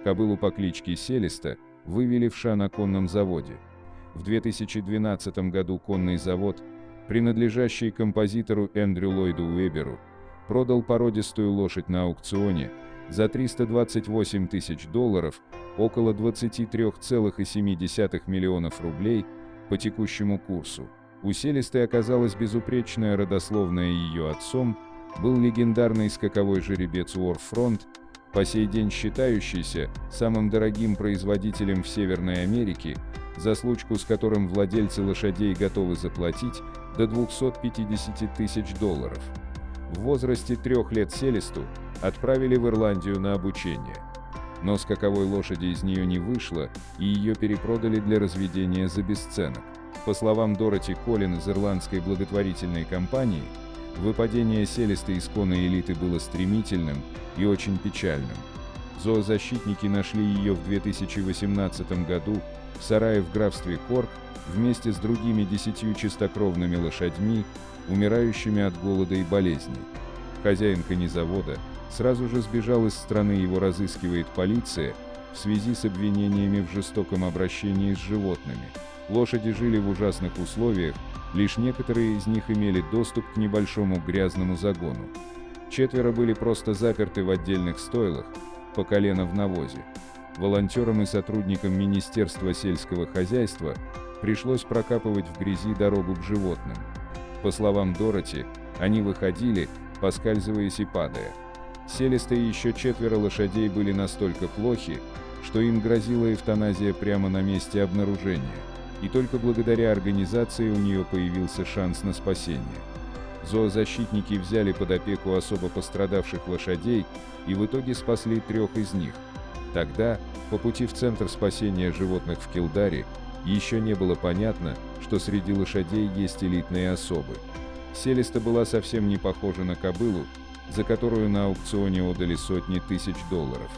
Кобылу по кличке Селеста вывели в США на конном заводе. В 2012 году конный завод, принадлежащий композитору Эндрю Ллойду Уэбберу, продал породистую лошадь на аукционе за $328 тысяч, около 23,7 миллионов рублей по текущему курсу. У Селесты оказалась безупречная родословная, ее отцом был легендарный скаковой жеребец Уорфронт, по сей день считающийся самым дорогим производителем в Северной Америке, за случку с которым владельцы лошадей готовы заплатить до $250 тысяч. В возрасте 3 лет Селесту отправили в Ирландию на обучение. Но скаковой лошади из нее не вышло, и ее перепродали для разведения за бесценок. По словам Дороти Коллин из ирландской благотворительной компании, выпадение Селесты из конной элиты было стремительным и очень печальным. Зоозащитники нашли ее в 2018 году в сарае в графстве Корк вместе с другими 10 чистокровными лошадьми, умирающими от голода и болезней. Хозяин конезавода сразу же сбежал из страны, его разыскивает полиция в связи с обвинениями в жестоком обращении с животными. Лошади жили в ужасных условиях, лишь некоторые из них имели доступ к небольшому грязному загону. 4 были просто заперты в отдельных стойлах, по колено в навозе. Волонтерам и сотрудникам Министерства сельского хозяйства пришлось прокапывать в грязи дорогу к животным. По словам Дороти, они выходили, поскальзываясь и падая. Селеста и еще 4 лошадей были настолько плохи, что им грозила эвтаназия прямо на месте обнаружения, и только благодаря организации у нее появился шанс на спасение. Зоозащитники взяли под опеку особо пострадавших лошадей и в итоге спасли 3 из них. Тогда, по пути в Центр спасения животных в Килдаре, еще не было понятно, что среди лошадей есть элитные особы. Селеста была совсем не похожа на кобылу, за которую на аукционе отдали сотни тысяч долларов.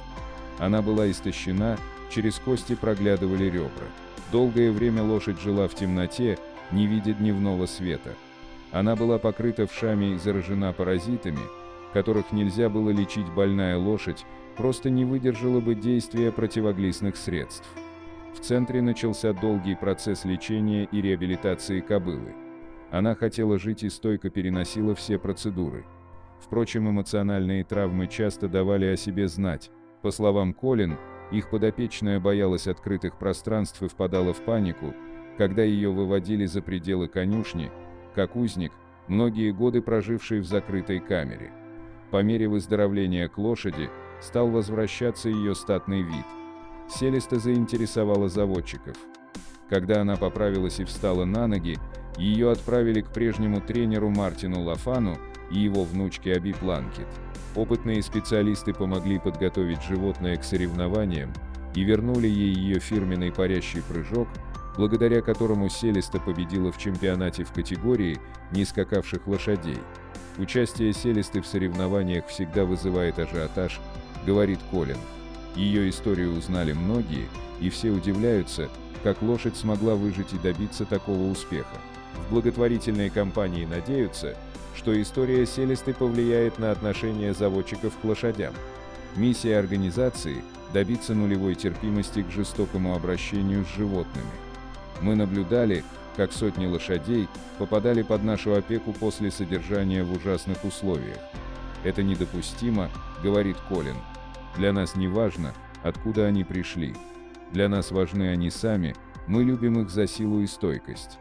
Она была истощена, через кости проглядывали ребра. Долгое время лошадь жила в темноте, не видя дневного света. Она была покрыта вшами и заражена паразитами, которых нельзя было лечить. Больная лошадь просто не выдержала бы действия противоглистных средств. В центре начался долгий процесс лечения и реабилитации кобылы. Она хотела жить и стойко переносила все процедуры. Впрочем, эмоциональные травмы часто давали о себе знать. По словам Коллин, их подопечная боялась открытых пространств и впадала в панику, когда ее выводили за пределы конюшни, как узник, многие годы проживший в закрытой камере. По мере выздоровления к лошади стал возвращаться ее статный вид. Селеста заинтересовала заводчиков. Когда она поправилась и встала на ноги, ее отправили к прежнему тренеру Мартину Лафану и его внучке Аби Планкет. Опытные специалисты помогли подготовить животное к соревнованиям и вернули ей ее фирменный парящий прыжок, благодаря которому Селеста победила в чемпионате в категории нескакавших лошадей. Участие Селесты в соревнованиях всегда вызывает ажиотаж, говорит Коллин. Ее историю узнали многие, и все удивляются, как лошадь смогла выжить и добиться такого успеха. В благотворительной компании надеются, что история Селесты повлияет на отношение заводчиков к лошадям. Миссия организации – добиться нулевой терпимости к жестокому обращению с животными. Мы наблюдали, как сотни лошадей попадали под нашу опеку после содержания в ужасных условиях. Это недопустимо, говорит Коллин. Для нас не важно, откуда они пришли. Для нас важны они сами, мы любим их за силу и стойкость.